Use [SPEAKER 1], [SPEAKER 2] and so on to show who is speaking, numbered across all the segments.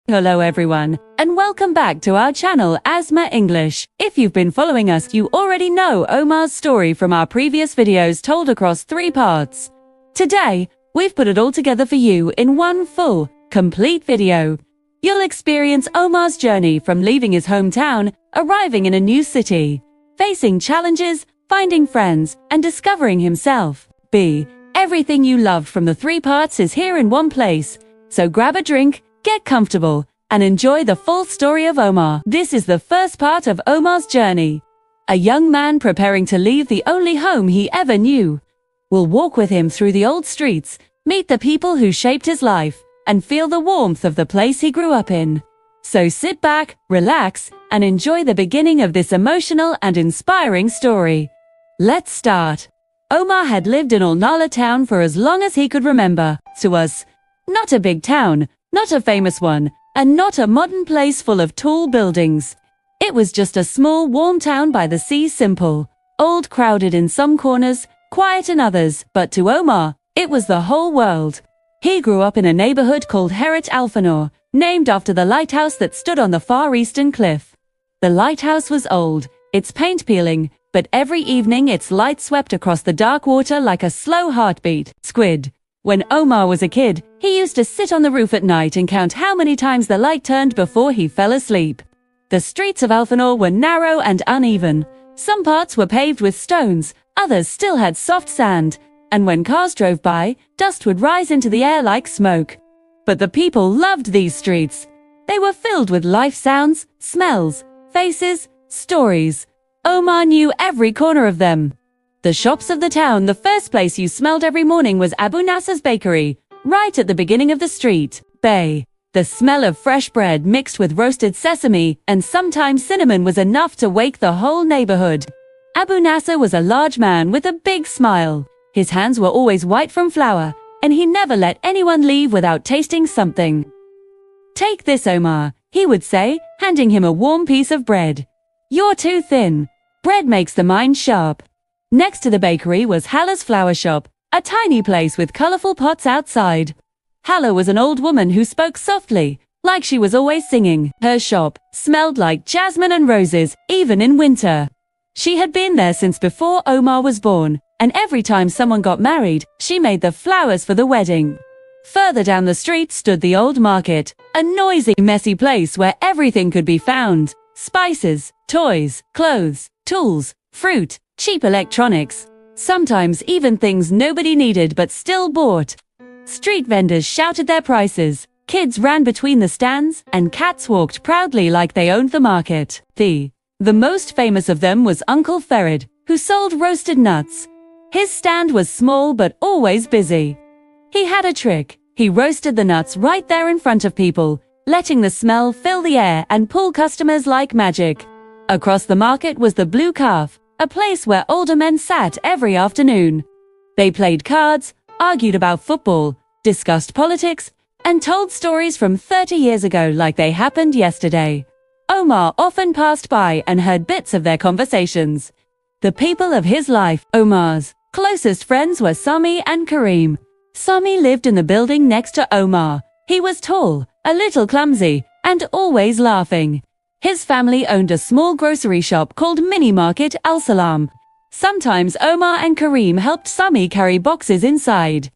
[SPEAKER 1] Hello everyone, and welcome back to our channel Asma English. If you've been following us, you already know Omar's story from our previous videos told across 3 parts. Today, we've put it all together for you in one full, complete video. You'll experience Omar's journey from leaving his hometown, arriving in a new city, facing challenges, finding friends, and discovering himself. Everything you loved from the 3 parts is here in one place, so grab a drink, get comfortable, and enjoy the full story of Omar. This is the first part of Omar's journey. A young man preparing to leave the only home he ever knew. We'll walk with him through the old streets, meet the people who shaped his life, and feel the warmth of the place he grew up in. So sit back, relax, and enjoy the beginning of this emotional and inspiring story. Let's start. Omar had lived in Al-Nala town for as long as he could remember. To us, not a big town, not a famous one, and not a modern place full of tall buildings. It was just a small, warm town by the sea, simple, old, crowded in some corners, quiet in others, but to Omar, it was the whole world. He grew up in a neighborhood called Heret Al-Fanor, named after the lighthouse that stood on the far eastern cliff. The lighthouse was old, its paint peeling, but every evening its light swept across the dark water like a slow heartbeat. Squid. When Omar was a kid, he used to sit on the roof at night and count how many times the light turned before he fell asleep. The streets of Al-Fanor were narrow and uneven. Some parts were paved with stones, others still had soft sand, and when cars drove by, dust would rise into the air like smoke. But the people loved these streets. They were filled with life sounds, smells, faces, stories. Omar knew every corner of them. The shops of the town, the first place you smelled every morning was Abu Nasser's bakery, right at the beginning of the street. The smell of fresh bread mixed with roasted sesame and sometimes cinnamon was enough to wake the whole neighborhood. Abu Nasser was a large man with a big smile. His hands were always white from flour, and he never let anyone leave without tasting something. "Take this, Omar," he would say, handing him a warm piece of bread. "You're too thin. Bread makes the mind sharp." Next to the bakery was Hala's flower shop, a tiny place with colorful pots outside. Hala was an old woman who spoke softly, like she was always singing. Her shop smelled like jasmine and roses, even in winter. She had been there since before Omar was born, and every time someone got married, she made the flowers for the wedding. Further down the street stood the old market, a noisy, messy place where everything could be found. Spices, toys, clothes, tools, fruit, cheap electronics. Sometimes even things nobody needed but still bought. Street vendors shouted their prices, kids ran between the stands, and cats walked proudly like they owned the market. The most famous of them was Uncle Ferid, who sold roasted nuts. His stand was small but always busy. He had a trick. He roasted the nuts right there in front of people, letting the smell fill the air and pull customers like magic. Across the market was the Blue Calf, a place where older men sat every afternoon. They played cards, argued about football, discussed politics, and told stories from 30 years ago like they happened yesterday. Omar often passed by and heard bits of their conversations. The people of his life, Omar's closest friends were Sami and Kareem. Sami lived in the building next to Omar. He was tall, a little clumsy, and always laughing. His family owned a small grocery shop called Mini Market Al Salam. Sometimes Omar and Kareem helped Sami carry boxes inside.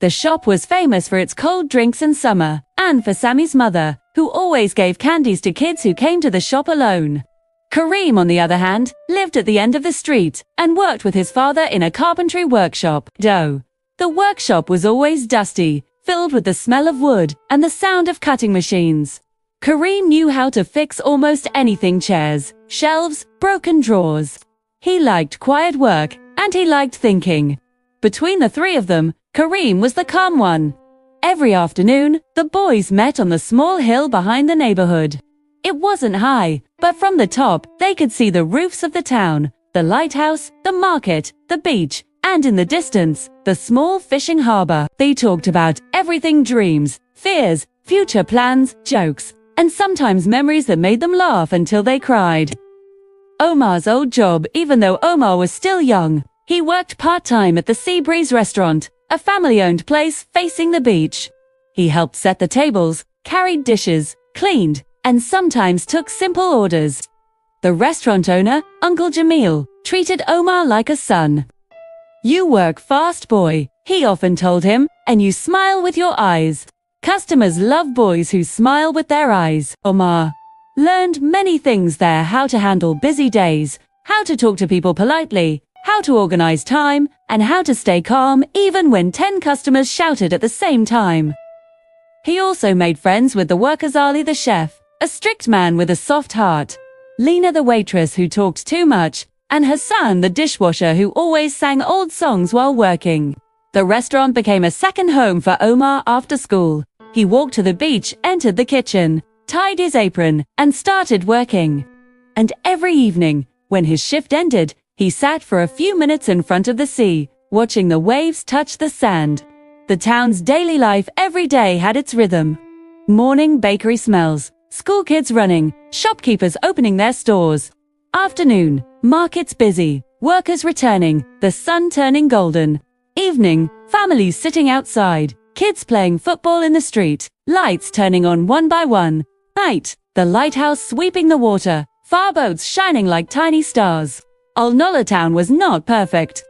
[SPEAKER 1] The shop was famous for its cold drinks in summer, and for Sami's mother, who always gave candies to kids who came to the shop alone. Kareem, on the other hand, lived at the end of the street and worked with his father in a carpentry workshop. The workshop was always dusty, filled with the smell of wood and the sound of cutting machines. Kareem knew how to fix almost anything: chairs, shelves, broken drawers. He liked quiet work, and he liked thinking. Between the 3 of them, Kareem was the calm one. Every afternoon, the boys met on the small hill behind the neighborhood. It wasn't high, but from the top, they could see the roofs of the town, the lighthouse, the market, the beach, and in the distance, the small fishing harbor. They talked about everything: dreams, fears, future plans, jokes, and sometimes memories that made them laugh until they cried. Omar's old job, even though Omar was still young, he worked part-time at the Sea Breeze restaurant, a family-owned place facing the beach. He helped set the tables, carried dishes, cleaned, and sometimes took simple orders. The restaurant owner, Uncle Jamil, treated Omar like a son. "You work fast, boy," he often told him, "and you smile with your eyes. Customers love boys who smile with their eyes." Omar learned many things there: how to handle busy days, how to talk to people politely, how to organize time, and how to stay calm even when 10 customers shouted at the same time. He also made friends with the workers: Ali the chef, a strict man with a soft heart; Lena the waitress who talked too much; and Hassan the dishwasher who always sang old songs while working. The restaurant became a second home for Omar after school. He walked to the beach, entered the kitchen, tied his apron, and started working. And every evening, when his shift ended, he sat for a few minutes in front of the sea, watching the waves touch the sand. The town's daily life every day had its rhythm. Morning, bakery smells, school kids running, shopkeepers opening their stores. Afternoon, markets busy, workers returning, the sun turning golden. Evening, families sitting outside, kids playing football in the street, lights turning on one by one. Night, the lighthouse sweeping the water, far boats shining like tiny stars. Al Nola town was not perfect.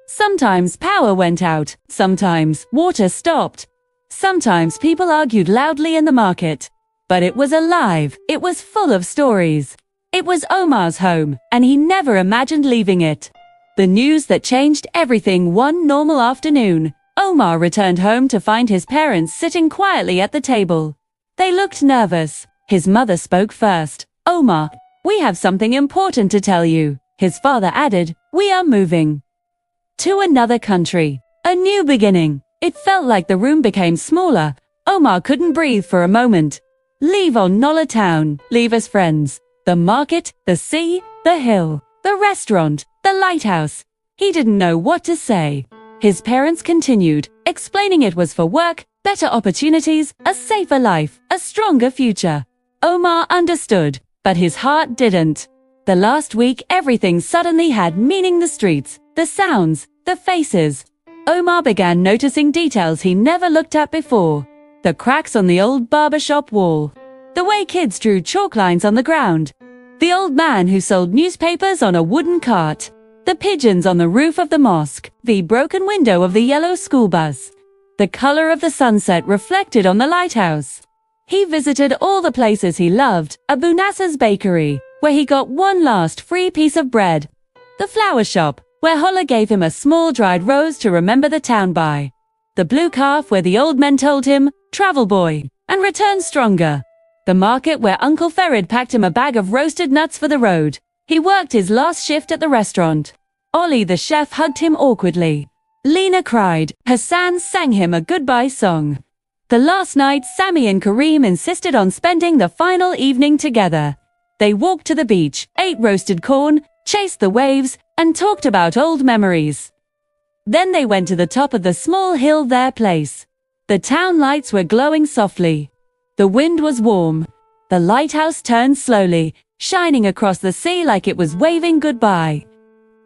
[SPEAKER 1] Sometimes power went out, sometimes water stopped. Sometimes people argued loudly in the market. But it was alive, it was full of stories. It was Omar's home, and he never imagined leaving it. The news that changed everything: one normal afternoon, Omar returned home to find his parents sitting quietly at the table. They looked nervous. His mother spoke first. "Omar, we have something important to tell you." His father added, "We are moving to another country. A new beginning." It felt like the room became smaller. Omar couldn't breathe for a moment. Leave Al Nola town, leave his friends, the market, the sea, the hill, the restaurant, the lighthouse. He didn't know what to say. His parents continued, explaining it was for work, better opportunities, a safer life, a stronger future. Omar understood, but his heart didn't. The last week, everything suddenly had meaning: the streets, the sounds, the faces. Omar began noticing details he never looked at before. The cracks on the old barbershop wall, the way kids drew chalk lines on the ground, the old man who sold newspapers on a wooden cart, the pigeons on the roof of the mosque, the broken window of the yellow school bus, the color of the sunset reflected on the lighthouse. He visited all the places he loved: Abu Nasser's bakery, where he got one last free piece of bread; the flower shop, where Holla gave him a small dried rose to remember the town by; the blue calf where the old men told him, "Travel boy, and return stronger"; the market where Uncle Ferid packed him a bag of roasted nuts for the road. He worked his last shift at the restaurant. Ollie the chef hugged him awkwardly. Lena cried. Hassan sang him a goodbye song. The last night, Sammy and Kareem insisted on spending the final evening together. They walked to the beach, ate roasted corn, chased the waves, and talked about old memories. Then they went to the top of the small hill, their place. The town lights were glowing softly. The wind was warm. The lighthouse turned slowly, shining across the sea like it was waving goodbye.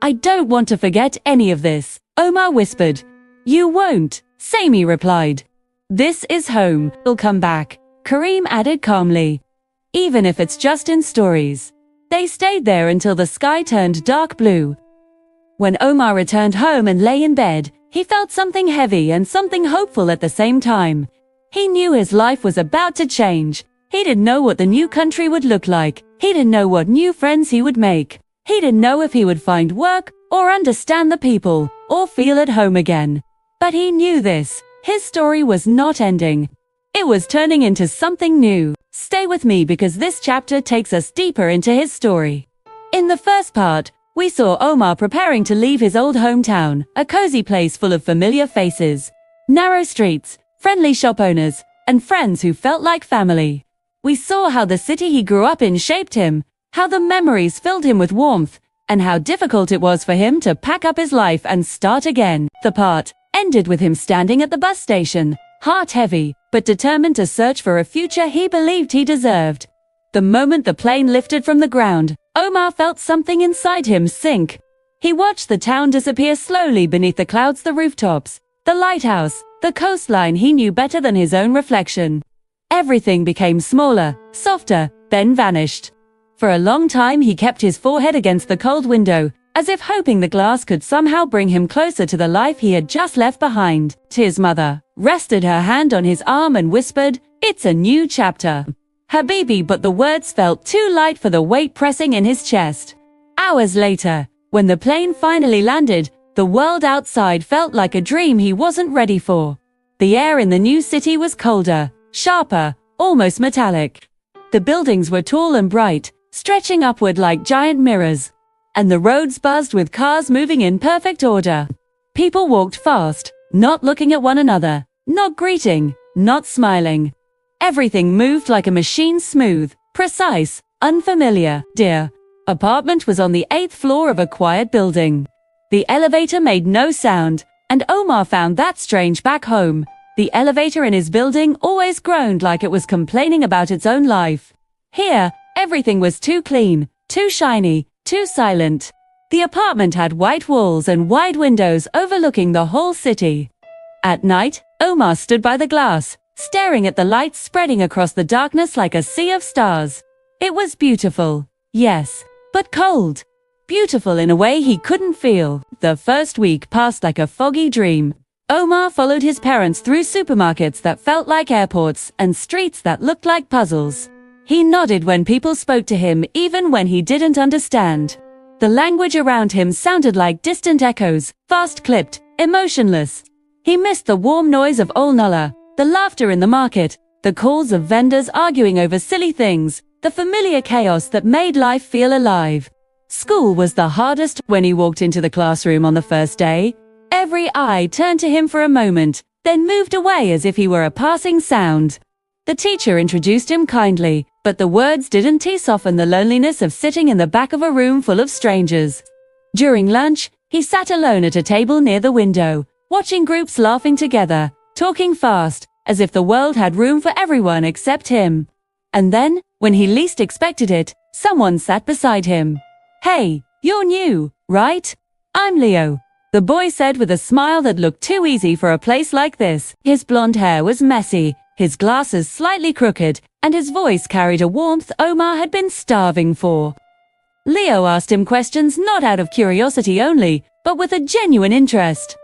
[SPEAKER 1] "I don't want to forget any of this," Omar whispered. "You won't," Sammy replied. "This is home. We'll come back," Kareem added calmly. "Even if it's just in stories." They stayed there until the sky turned dark blue. When Omar returned home and lay in bed, he felt something heavy and something hopeful at the same time. He knew his life was about to change. He didn't know what the new country would look like. He didn't know what new friends he would make. He didn't know if he would find work, or understand the people, or feel at home again. But he knew this: his story was not ending. It was turning into something new. Stay with me because this chapter takes us deeper into his story. In the first part, we saw Omar preparing to leave his old hometown, a cozy place full of familiar faces, narrow streets, friendly shop owners, and friends who felt like family. We saw how the city he grew up in shaped him, how the memories filled him with warmth, and how difficult it was for him to pack up his life and start again. The part ended with him standing at the bus station, heart heavy, but determined to search for a future he believed he deserved. The moment the plane lifted from the ground, Omar felt something inside him sink. He watched the town disappear slowly beneath the clouds, the rooftops, the lighthouse, the coastline he knew better than his own reflection. Everything became smaller, softer, then vanished. For a long time he kept his forehead against the cold window, as if hoping the glass could somehow bring him closer to the life he had just left behind. His mother rested her hand on his arm and whispered, "It's a new chapter, Habibi," but the words felt too light for the weight pressing in his chest. Hours later, when the plane finally landed, the world outside felt like a dream he wasn't ready for. The air in the new city was colder, sharper, almost metallic. The buildings were tall and bright, stretching upward like giant mirrors. And the roads buzzed with cars moving in perfect order. People walked fast, not looking at one another, not greeting, not smiling. Everything moved like a machine, smooth, precise, unfamiliar. Dear apartment was on the 8th floor of a quiet building. The elevator made no sound, and Omar found that strange back home. The elevator in his building always groaned like it was complaining about its own life. Here, everything was too clean, too shiny, too silent. The apartment had white walls and wide windows overlooking the whole city. At night, Omar stood by the glass, staring at the lights spreading across the darkness like a sea of stars. It was beautiful, yes, but cold. Beautiful in a way he couldn't feel. The first week passed like a foggy dream. Omar followed his parents through supermarkets that felt like airports and streets that looked like puzzles. He nodded when people spoke to him even when he didn't understand. The language around him sounded like distant echoes, fast-clipped, emotionless. He missed the warm noise of Old Nullah, the laughter in the market, the calls of vendors arguing over silly things, the familiar chaos that made life feel alive. School was the hardest. When he walked into the classroom on the first day, every eye turned to him for a moment, then moved away as if he were a passing sound. The teacher introduced him kindly, but the words didn't soften the loneliness of sitting in the back of a room full of strangers. During lunch, he sat alone at a table near the window, watching groups laughing together, talking fast, as if the world had room for everyone except him. And then, when he least expected it, someone sat beside him. "Hey, you're new, right? I'm Leo," the boy said with a smile that looked too easy for a place like this. His blonde hair was messy, his glasses slightly crooked, and his voice carried a warmth Omar had been starving for. Leo asked him questions not out of curiosity only, but with a genuine interest.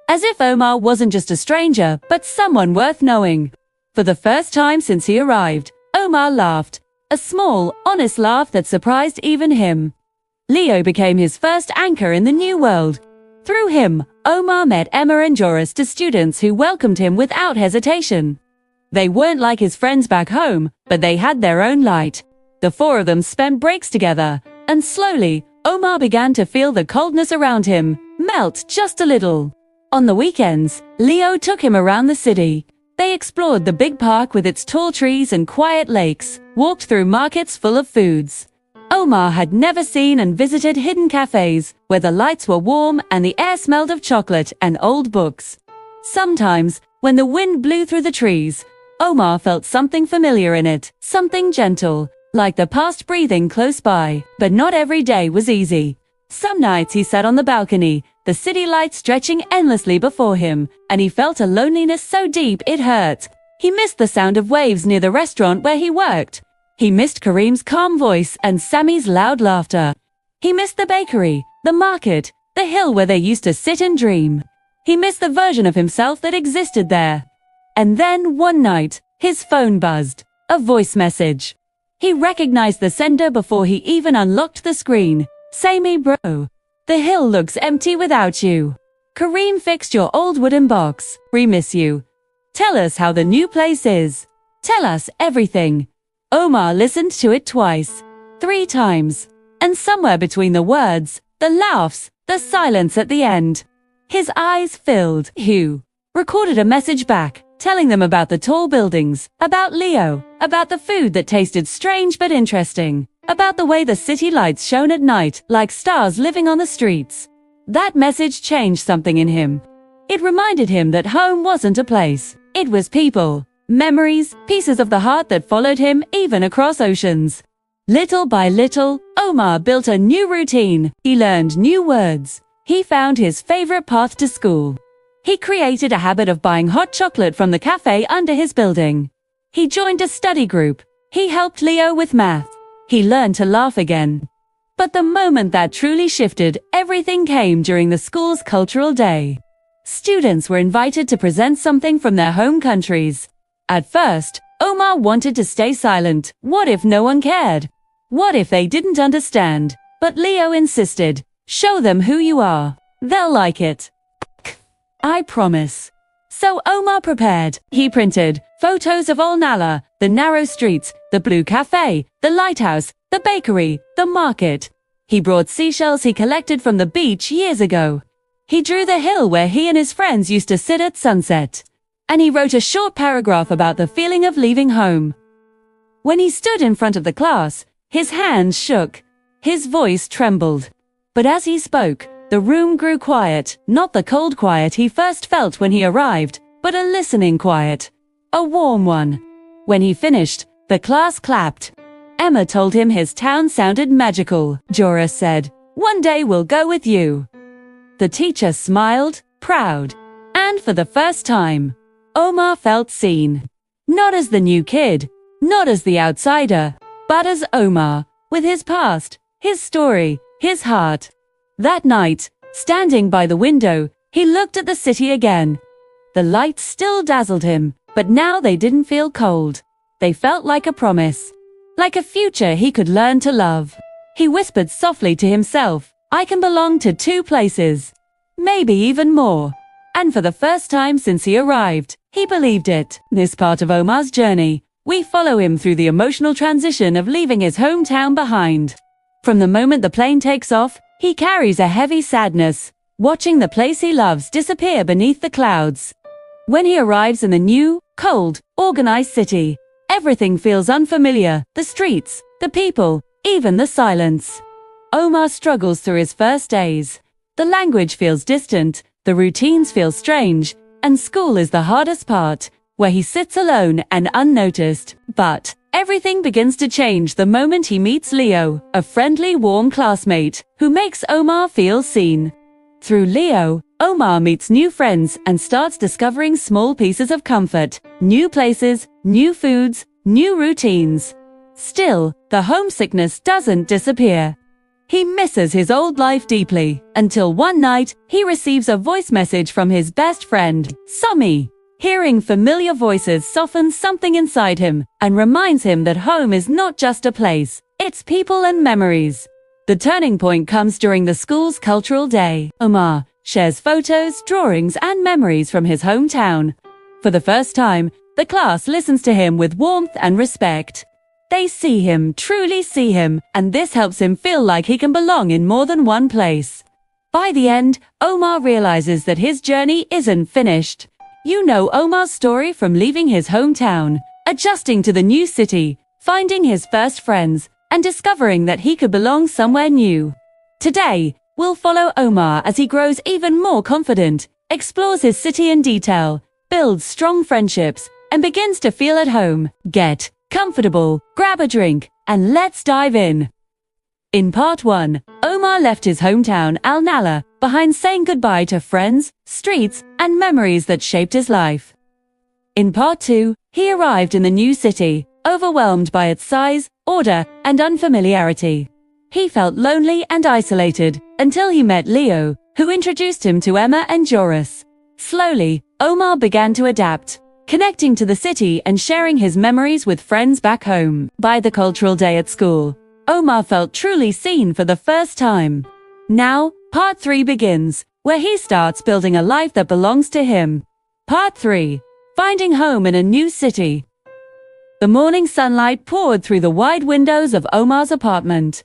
[SPEAKER 1] As if Omar wasn't just a stranger, but someone worth knowing. For the first time since he arrived, Omar laughed, a small, honest laugh that surprised even him. Leo became his first anchor in the new world. Through him, Omar met Emma and Joris, two students who welcomed him without hesitation. They weren't like his friends back home, but they had their own light. The four of them spent breaks together, and slowly, Omar began to feel the coldness around him melt just a little. On the weekends, Leo took him around the city. They explored the big park with its tall trees and quiet lakes, walked through markets full of foods. Omar had never seen and visited hidden cafes, where the lights were warm and the air smelled of chocolate and old books. Sometimes, when the wind blew through the trees, Omar felt something familiar in it, something gentle, like the past breathing close by. But not every day was easy. Some nights he sat on the balcony, the city lights stretching endlessly before him, and he felt a loneliness so deep it hurt. He missed the sound of waves near the restaurant where he worked. He missed Kareem's calm voice and Sammy's loud laughter. He missed the bakery, the market, the hill where they used to sit and dream. He missed the version of himself that existed there. And then, one night, his phone buzzed. A voice message. He recognized the sender before he even unlocked the screen. "Say me, bro. The hill looks empty without you. Kareem fixed your old wooden box. We miss you. Tell us how the new place is. Tell us everything." Omar listened to it twice, 3 times, and somewhere between the words, the laughs, the silence at the end, his eyes filled. Hugh recorded a message back, telling them about the tall buildings, about Leo, about the food that tasted strange but interesting, about the way the city lights shone at night like stars living on the streets. That message changed something in him. It reminded him that home wasn't a place, it was people. Memories, pieces of the heart that followed him even across oceans. Little by little, Omar built a new routine. He learned new words. He found his favorite path to school. He created a habit of buying hot chocolate from the cafe under his building. He joined a study group. He helped Leo with math. He learned to laugh again. But the moment that truly shifted, everything came during the school's cultural day. Students were invited to present something from their home countries. At first, Omar wanted to stay silent. What if no one cared? What if they didn't understand? But Leo insisted. Show them who you are. They'll like it. I promise. So Omar prepared. He printed photos of Al Nala, the narrow streets, the blue cafe, the lighthouse, the bakery, the market. He brought seashells he collected from the beach years ago. He drew the hill where he and his friends used to sit at sunset. And he wrote a short paragraph about the feeling of leaving home. When he stood in front of the class, his hands shook. His voice trembled. But as he spoke, the room grew quiet, not the cold quiet he first felt when he arrived, but a listening quiet. A warm one. When he finished, the class clapped. Emma told him his town sounded magical. Joris said, "One day we'll go with you." The teacher smiled, proud. And for the first time, Omar felt seen. Not as the new kid, not as the outsider, but as Omar, with his past, his story, his heart. That night, standing by the window, he looked at the city again. The lights still dazzled him, but now they didn't feel cold. They felt like a promise. Like a future he could learn to love. He whispered softly to himself, "I can belong to two places. Maybe even more." And for the first time since he arrived, he believed it. This part of Omar's journey, we follow him through the emotional transition of leaving his hometown behind. From the moment the plane takes off, he carries a heavy sadness, watching the place he loves disappear beneath the clouds. When he arrives in the new, cold, organized city, everything feels unfamiliar, the streets, the people, even the silence. Omar struggles through his first days. The language feels distant, the routines feel strange, and school is the hardest part, where he sits alone and unnoticed. But everything begins to change the moment he meets Leo, a friendly, warm classmate, who makes Omar feel seen. Through Leo, Omar meets new friends and starts discovering small pieces of comfort, new places, new foods, new routines. Still, the homesickness doesn't disappear. He misses his old life deeply, until one night, he receives a voice message from his best friend, Sami. Hearing familiar voices softens something inside him and reminds him that home is not just a place, it's people and memories. The turning point comes during the school's cultural day. Omar shares photos, drawings, and memories from his hometown. For the first time, the class listens to him with warmth and respect. They see him, truly see him, and this helps him feel like he can belong in more than one place. By the end, Omar realizes that his journey isn't finished. You know Omar's story from leaving his hometown, adjusting to the new city, finding his first friends, and discovering that he could belong somewhere new. Today, we'll follow Omar as he grows even more confident, explores his city in detail, builds strong friendships, and begins to feel at home. Get comfortable, grab a drink, and let's dive in. In part 1, Omar left his hometown, Al Nala, behind, saying goodbye to friends, streets, and memories that shaped his life. In part 2, he arrived in the new city, overwhelmed by its size, order, and unfamiliarity. He felt lonely and isolated, until he met Leo, who introduced him to Emma and Joris. Slowly, Omar began to adapt, connecting to the city and sharing his memories with friends back home. By the cultural day at school, Omar felt truly seen for the first time. Now, part 3 begins, where he starts building a life that belongs to him. Part 3. Finding home in a new city. The morning sunlight poured through the wide windows of Omar's apartment,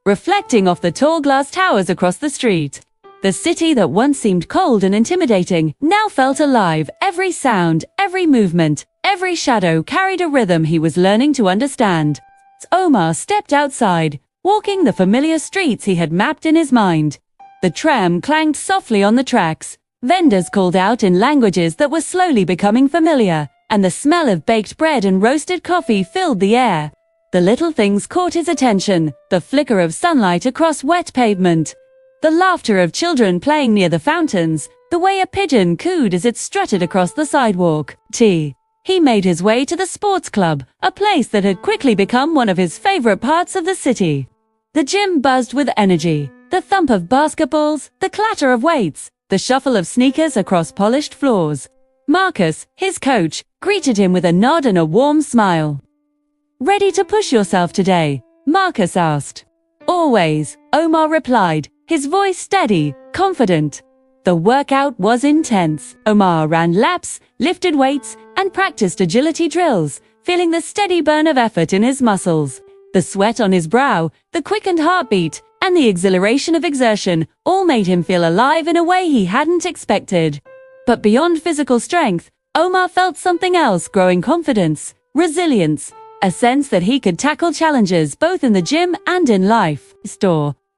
[SPEAKER 1] reflecting off the tall glass towers across the street. The city that once seemed cold and intimidating now felt alive. Every sound, every movement, every shadow carried a rhythm he was learning to understand. Omar stepped outside, walking the familiar streets he had mapped in his mind. The tram clanged softly on the tracks. Vendors called out in languages that were slowly becoming familiar, and the smell of baked bread and roasted coffee filled the air. The little things caught his attention, the flicker of sunlight across wet pavement, the laughter of children playing near the fountains, the way a pigeon cooed as it strutted across the sidewalk. Tea. he made his way to the sports club, a place that had quickly become one of his favorite parts of the city. The gym buzzed with energy, the thump of basketballs, the clatter of weights, the shuffle of sneakers across polished floors. Marcus, his coach, greeted him with a nod and a warm smile. "Ready to push yourself today?" Marcus asked. "Always," Omar replied, his voice steady, confident. The workout was intense. Omar ran laps, lifted weights, and practiced agility drills, feeling the steady burn of effort in his muscles. The sweat on his brow, the quickened heartbeat, and the exhilaration of exertion all made him feel alive in a way he hadn't expected. But beyond physical strength, Omar felt something else: growing confidence, resilience, a sense that he could tackle challenges both in the gym and in life.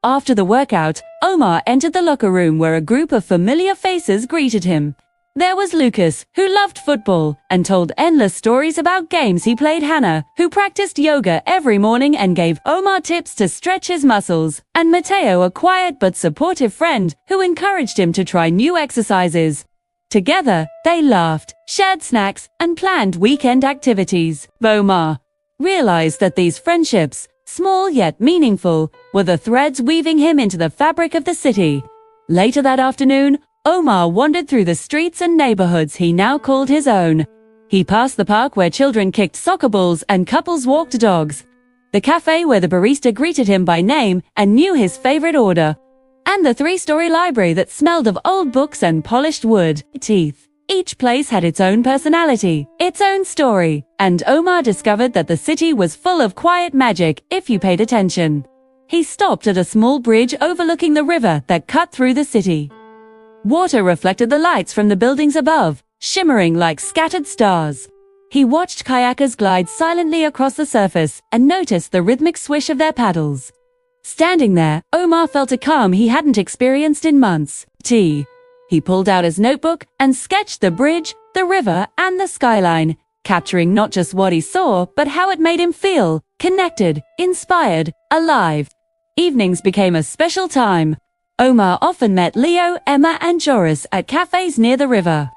[SPEAKER 1] After the workout, Omar entered the locker room where a group of familiar faces greeted him. There was Lucas, who loved football and told endless stories about games he played. Hannah, who practiced yoga every morning and gave Omar tips to stretch his muscles, and Mateo, a quiet but supportive friend who encouraged him to try new exercises. Together, they laughed, shared snacks, and planned weekend activities. Omar realized that these friendships, small yet meaningful, were the threads weaving him into the fabric of the city. Later that afternoon, Omar wandered through the streets and neighborhoods he now called his own. He passed the park where children kicked soccer balls and couples walked dogs, the cafe where the barista greeted him by name and knew his favorite order, and the three-story library that smelled of old books and polished wood teeth. Each place had its own personality, its own story, and Omar discovered that the city was full of quiet magic if you paid attention. He stopped at a small bridge overlooking the river that cut through the city. Water reflected the lights from the buildings above, shimmering like scattered stars. He watched kayakers glide silently across the surface and noticed the rhythmic swish of their paddles. Standing there, Omar felt a calm he hadn't experienced in months. He pulled out his notebook and sketched the bridge, the river, and the skyline, capturing not just what he saw, but how it made him feel: connected, inspired, alive. Evenings became a special time. Omar often met Leo, Emma, and Joris at cafes near the river.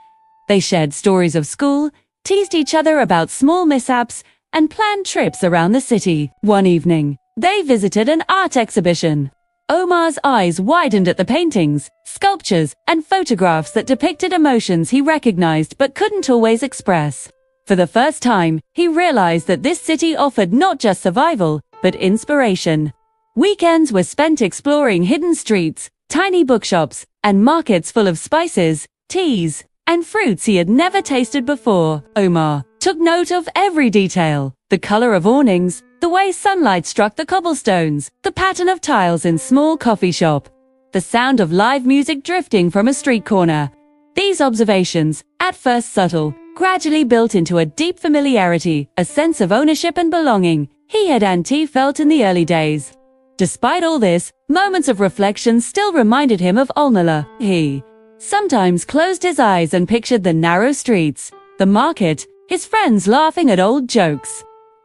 [SPEAKER 1] They shared stories of school, teased each other about small mishaps, and planned trips around the city. One evening, they visited an art exhibition. Omar's eyes widened at the paintings, sculptures, and photographs that depicted emotions he recognized but couldn't always express. For the first time, he realized that this city offered not just survival, but inspiration. Weekends were spent exploring hidden streets, tiny bookshops, and markets full of spices, teas, and fruits he had never tasted before. Omar took note of every detail: the color of awnings, the way sunlight struck the cobblestones, the pattern of tiles in small coffee shop, the sound of live music drifting from a street corner. These observations, at first subtle, gradually built into a deep familiarity, a sense of ownership and belonging he had felt in the early days. Despite all this, moments of reflection still reminded him of Almala. He sometimes closed his eyes and pictured the narrow streets, the market, his friends laughing at old jokes,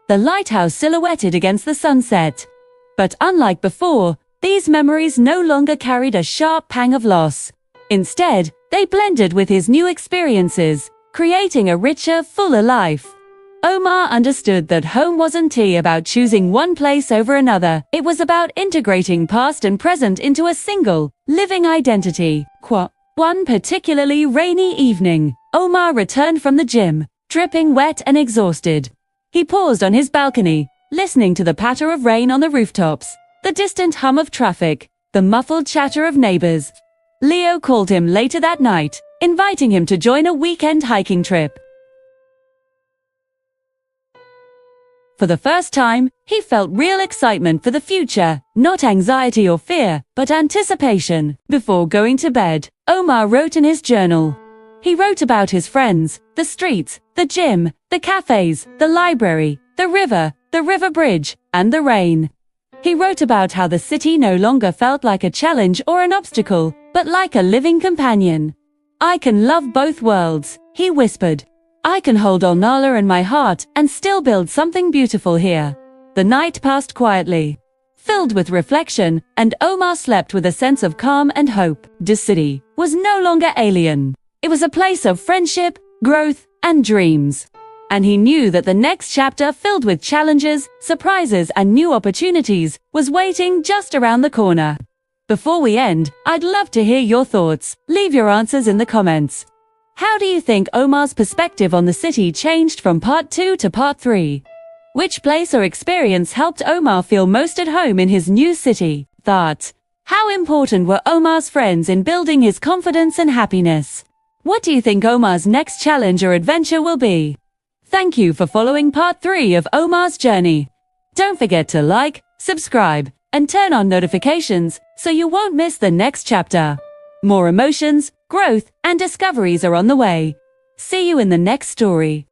[SPEAKER 1] the lighthouse silhouetted against the sunset. But unlike before, these memories no longer carried a sharp pang of loss. Instead, they blended with his new experiences, creating a richer, fuller life. Omar understood that home wasn't about choosing one place over another. It was about integrating past and present into a single, living identity. One particularly rainy evening, Omar returned from the gym, dripping wet and exhausted. He paused on his balcony, listening to the patter of rain on the rooftops, the distant hum of traffic, the muffled chatter of neighbors. Leo called him later that night, inviting him to join a weekend hiking trip. For the first time, he felt real excitement for the future, not anxiety or fear, but anticipation. Before going to bed, Omar wrote in his journal. He wrote about his friends, the streets, the gym, the cafes, the library, the river bridge, and the rain. He wrote about how the city no longer felt like a challenge or an obstacle, but like a living companion. "I can love both worlds," he whispered. "I can hold Alnala in my heart and still build something beautiful here." The night passed quietly, filled with reflection, and Omar slept with a sense of calm and hope. The city was no longer alien. It was a place of friendship, growth, and dreams. and he knew that the next chapter, filled with challenges, surprises, and new opportunities, was waiting just around the corner. Before we end, I'd love to hear your thoughts. Leave your answers in the comments. How do you think Omar's perspective on the city changed from part 2 to part 3? Which place or experience helped Omar feel most at home in his new city? How important were Omar's friends in building his confidence and happiness? What do you think Omar's next challenge or adventure will be? Thank you for following part 3 of Omar's journey. Don't forget to like, subscribe, and turn on notifications so you won't miss the next chapter. More emotions, growth, and discoveries are on the way. See you in the next story.